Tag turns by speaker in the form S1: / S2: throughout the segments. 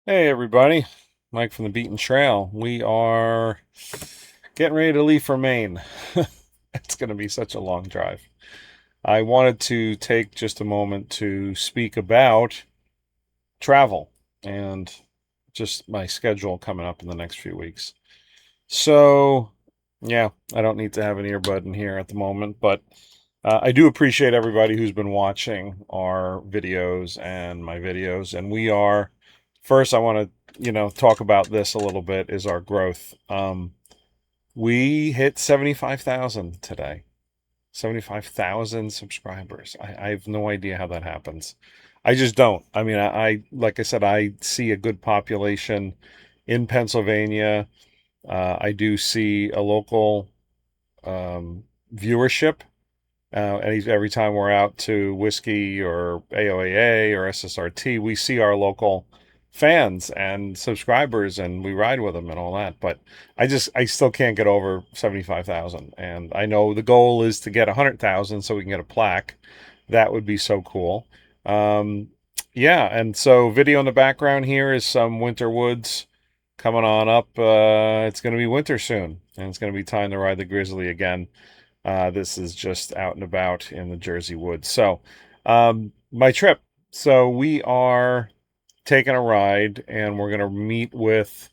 S1: Hey everybody, Mike from the Beaten Trail. We are getting ready to leave for Maine. It's going to be such a long drive. I wanted to take just a moment to speak about travel and just my schedule coming up in the next few weeks. So, yeah, I don't need to have an earbud in here at the moment, but I do appreciate everybody who's been watching our videos and my videos. And we are, first, I want to, talk about this a little bit is our growth. We hit 75,000 today, 75,000 subscribers. I have no idea how that happens. I just don't. I mean, like I said, I see a good population in Pennsylvania. I do see a local viewership. And every time we're out to Whiskey or AOAA or SSRT, we see our local fans and subscribers and we ride with them and all that. But I still can't get over 75,000. And I know the goal is to get 100,000 so we can get a plaque. That would be so cool. Um, yeah. And so video in the background here is some winter woods coming on up. It's going to be winter soon and it's going to be time to ride the Grizzly again. This is just out and about in the Jersey woods. So, my trip. So we are taking a ride, and we're going to meet with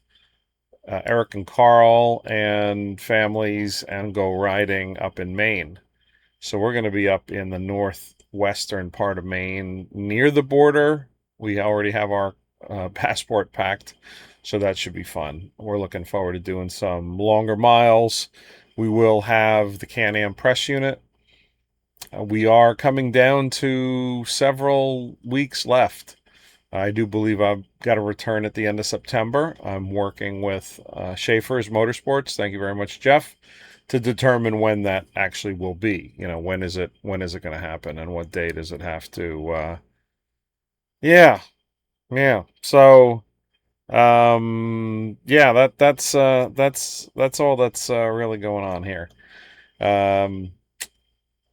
S1: Eric and Carl and families and go riding up in Maine. So we're going to be up in the northwestern part of Maine, near the border. We already have our passport packed, so that should be fun. We're looking forward to doing some longer miles. We will have the Can-Am press unit. We are coming down to several weeks left. I do believe I've got a return at the end of September. I'm working with Schaefer's Motorsports. Thank you very much, Jeff, to determine when that actually will be. When is it going to happen, and what day does it have to? Yeah, yeah. So, yeah, that's all that's really going on here. Um,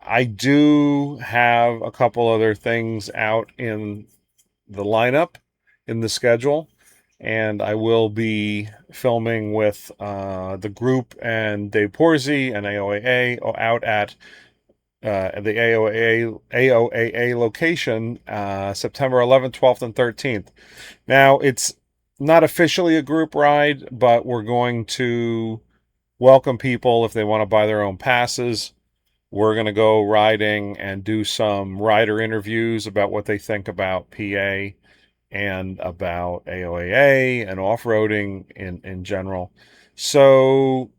S1: I do have a couple other things out in the lineup in the schedule, and I will be filming with the group and Dave Porzy and AOAA out at the AOAA location September 11th, 12th, and 13th. Now, it's not officially a group ride, but we're going to welcome people if they want to buy their own passes. We're going to go riding and do some rider interviews about what they think about PA and about AOAA and off-roading in general. So,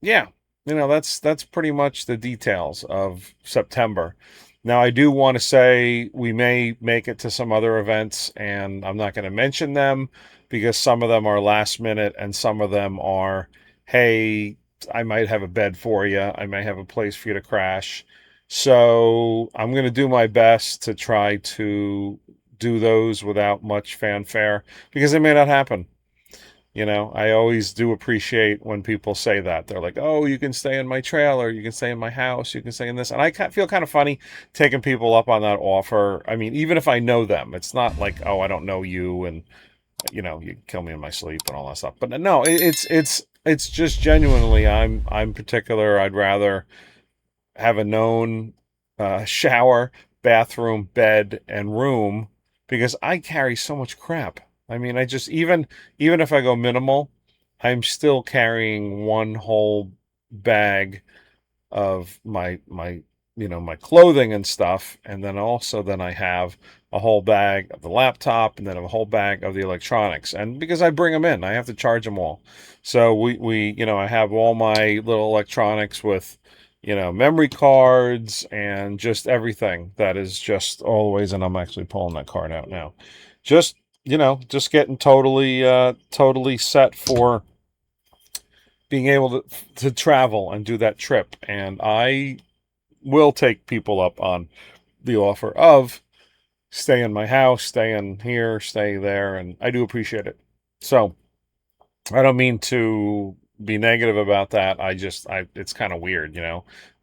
S1: yeah, that's pretty much the details of September. Now, I do want to say we may make it to some other events, and I'm not going to mention them because some of them are last minute and some of them are, hey, I might have a bed for you. I may have a place for you to crash. So I'm going to do my best to try to do those without much fanfare because it may not happen. I always do appreciate when people say that. They're like, oh, you can stay in my trailer, you can stay in my house, you can stay in this. And I feel kind of funny taking people up on that offer. I mean, even if I know them, it's not like, oh, I don't know you and, you kill me in my sleep and all that stuff. But no, it's just genuinely, I'm particular. I'd rather have a known shower, bathroom, bed, and room because I carry so much crap. I mean, I just even if I go minimal, I'm still carrying one whole bag of my clothing and stuff, and then I have a whole bag of the laptop, and then a whole bag of the electronics. And because I bring them in, I have to charge them all. So I have all my little electronics with memory cards and just everything that is just always. And I'm actually pulling that card out now. Just just getting totally set for being able to travel and do that trip. And I will take people up on the offer of stay in my house, stay in here, stay there, and I do appreciate it. So I don't mean to be negative about that. It's kind of weird,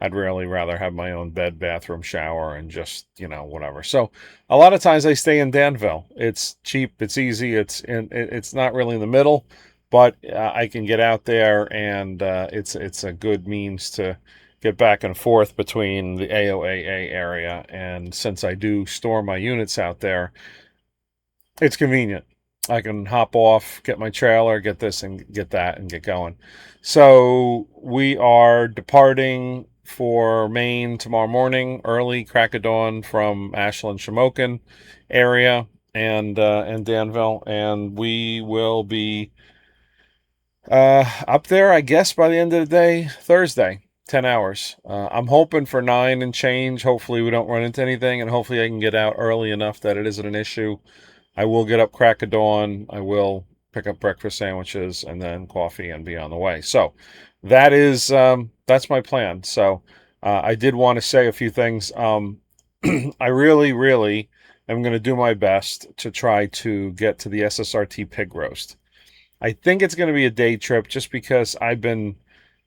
S1: I'd really rather have my own bed, bathroom, shower, and just, whatever. So a lot of times I stay in Danville. It's cheap, it's easy, it's not really in the middle, but I can get out there, and it's a good means to get back and forth between the AOAA area. And since I do store my units out there, it's convenient. I can hop off, get my trailer, get this and get that, and get going. So we are departing for Maine tomorrow morning, early, crack of dawn, from Ashland, Shamokin area, and Danville, and we will be up there, I guess, by the end of the day, Thursday. 10 hours. I'm hoping for 9 and change. Hopefully we don't run into anything, and hopefully I can get out early enough that it isn't an issue. I will get up crack of dawn. I will pick up breakfast sandwiches and then coffee and be on the way. So that's my plan. So I did want to say a few things. I really, really am going to do my best to try to get to the SSRT pig roast. I think it's going to be a day trip just because I've been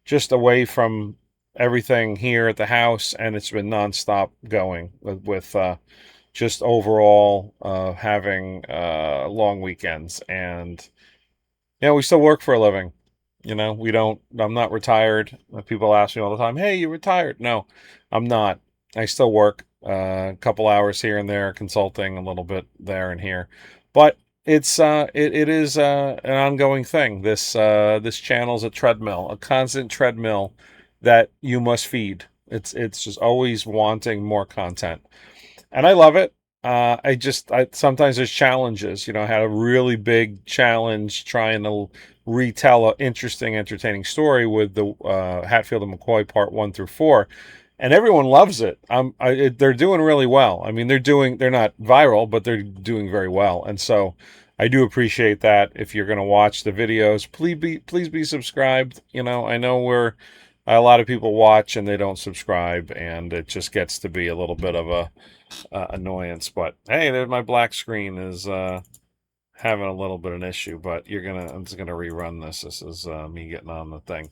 S1: just away from everything here at the house, and it's been nonstop going with just overall having long weekends. And we still work for a living. I'm not retired. People ask me all the time, hey, you retired? No, I'm not. I still work a couple hours here and there, consulting a little bit there and here, but it is an ongoing thing. This channel's a treadmill, a constant treadmill that you must feed. It's just always wanting more content, and I love it. I sometimes there's challenges. I had a really big challenge trying to retell an interesting, entertaining story with the Hatfield and McCoy part 1 through 4, and everyone loves it. They're doing really well. I mean, they're not viral, but they're doing very well, and so I do appreciate that. If you're going to watch the videos, please be subscribed. I know a lot of people watch and they don't subscribe, and it just gets to be a little bit of a annoyance. But hey, there's my black screen is having a little bit of an issue, but I'm just gonna rerun this. This is me getting on the thing.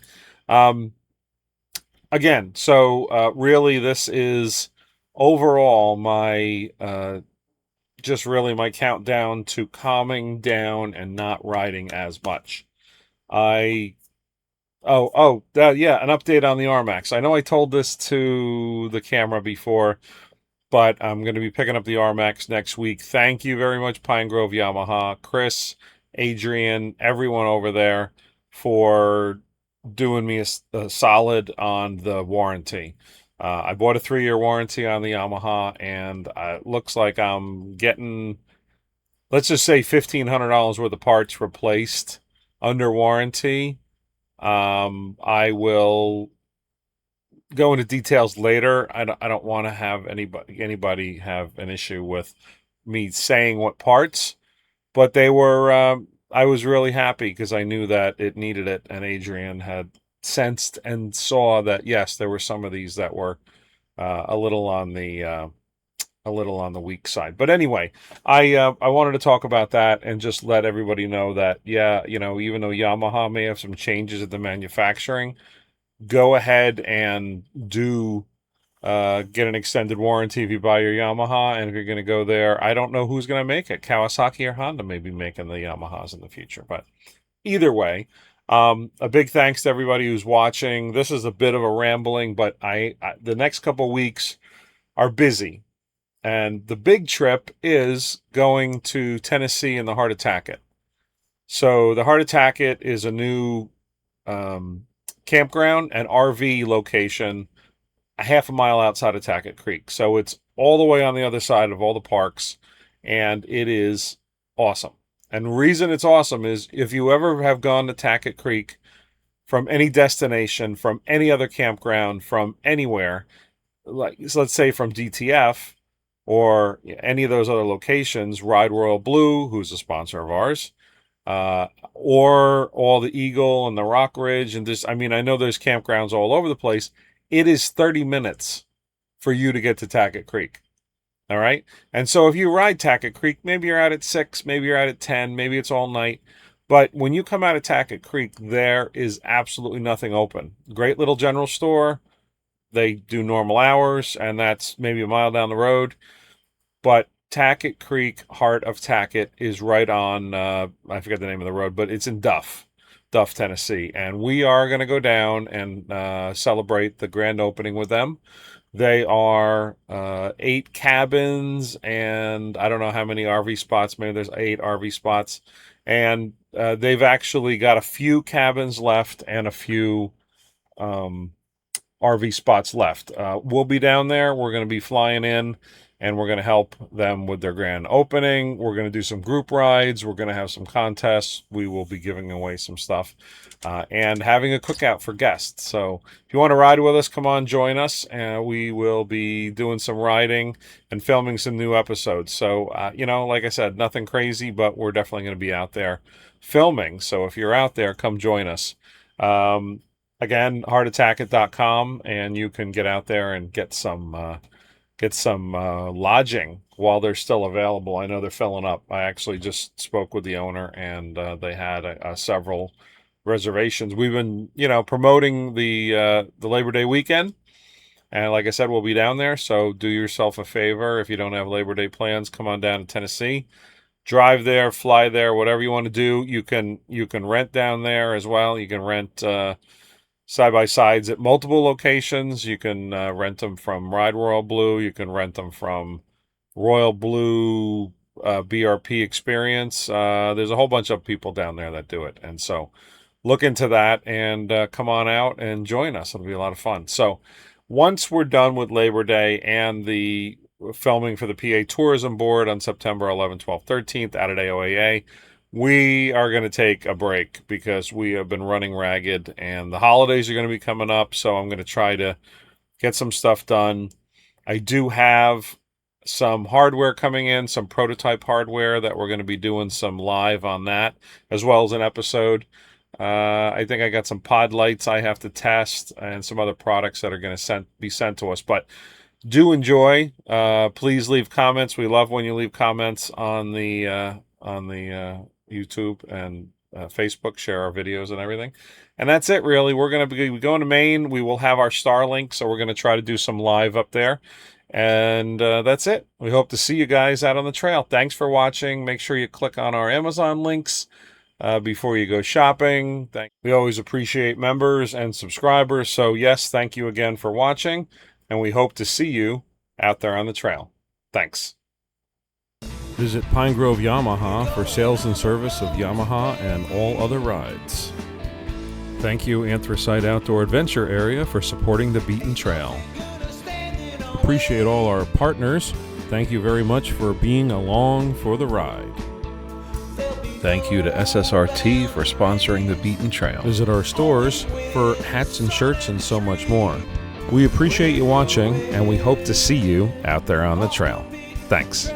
S1: Again, so really this is overall my just really my countdown to calming down and not riding as much. I yeah, an update on the RMAX. I know I told this to the camera before, but I'm going to be picking up the RMAX next week. Thank you very much, Pine Grove Yamaha, Chris, Adrian, everyone over there for doing me a solid on the warranty. I bought a 3-year warranty on the Yamaha, and it looks like I'm getting, let's just say, $1,500 worth of parts replaced under warranty. I will go into details later. I don't want to have anybody have an issue with me saying what parts, but they were. I was really happy because I knew that it needed it, and Adrian had sensed and saw that yes, there were some of these that were a little on the weak side. But anyway, I wanted to talk about that and just let everybody know that even though Yamaha may have some changes at the manufacturing, go ahead and get an extended warranty if you buy your Yamaha. And if you're going to go there, I don't know who's going to make it. Kawasaki or Honda may be making the Yamahas in the future. But either way, a big thanks to everybody who's watching. This is a bit of a rambling, but the next couple weeks are busy. And the big trip is going to Tennessee in the Heart Attack It. So the Heart Attack It is a new campground and RV location a half a mile outside of Tackett Creek. So it's all the way on the other side of all the parks, and it is awesome. And the reason it's awesome is if you ever have gone to Tackett Creek from any destination, from any other campground, from anywhere, like so let's say from DTF or any of those other locations, Ride Royal Blue, who's a sponsor of ours, or all the Eagle and the Rock Ridge, and I know there's campgrounds all over the place. It is 30 minutes for you to get to Tackett Creek. All right. And so if you ride Tackett Creek, maybe you're out at 6, maybe you're out at 10, maybe it's all night. But when you come out of Tackett Creek, there is absolutely nothing open. Great little general store. They do normal hours, and that's maybe a mile down the road. But Tackett Creek, heart of Tackett, is right on, I forget the name of the road, but it's in Duff, Tennessee. And we are going to go down and celebrate the grand opening with them. They are 8 cabins, and I don't know how many RV spots. Maybe there's 8 RV spots. And they've actually got a few cabins left and a few RV spots left. We'll be down there. We're going to be flying in, and we're going to help them with their grand opening. We're going to do some group rides. We're going to have some contests. We will be giving away some stuff and having a cookout for guests. So if you want to ride with us, come on, join us. We will be doing some riding and filming some new episodes. So, like I said, nothing crazy, but we're definitely going to be out there filming. So if you're out there, come join us. Again, heartotackett.com, and you can get out there and get some lodging while they're still available. I know they're filling up. I actually just spoke with the owner, and they had several reservations. We've been, promoting the Labor Day weekend, and like I said, we'll be down there. So do yourself a favor. If you don't have Labor Day plans, come on down to Tennessee. Drive there, fly there, whatever you want to do. You can rent down there as well. You can rent side-by-sides at multiple locations. You can rent them from Ride Royal Blue. You can rent them from Royal Blue BRP Experience. There's a whole bunch of people down there that do it. And so look into that and come on out and join us. It'll be a lot of fun. So once we're done with Labor Day and the filming for the PA Tourism Board on September 11th, 12th, 13th out at AOAA, we are going to take a break because we have been running ragged and the holidays are going to be coming up. So I'm going to try to get some stuff done. I do have some hardware coming in, some prototype hardware that we're going to be doing some live on that, as well as an episode. I think I got some pod lights I have to test and some other products that are going to be sent to us. But do enjoy. Please leave comments. We love when you leave comments on the YouTube and Facebook, share our videos and everything. And that's it, really. We're going to be going to Maine. We will have our Starlink, so we're going to try to do some live up there. And that's it. We hope to see you guys out on the trail. Thanks for watching. Make sure you click on our Amazon links before you go shopping. We always appreciate members and subscribers. So, yes, thank you again for watching. And we hope to see you out there on the trail. Thanks. Visit Pine Grove Yamaha for sales and service of Yamaha and all other rides. Thank you, Anthracite Outdoor Adventure Area, for supporting the Beaten Trail. Appreciate all our partners. Thank you very much for being along for the ride. Thank you to SSRT for sponsoring the Beaten Trail. Visit our stores for hats and shirts and so much more. We appreciate you watching, and we hope to see you out there on the trail. Thanks.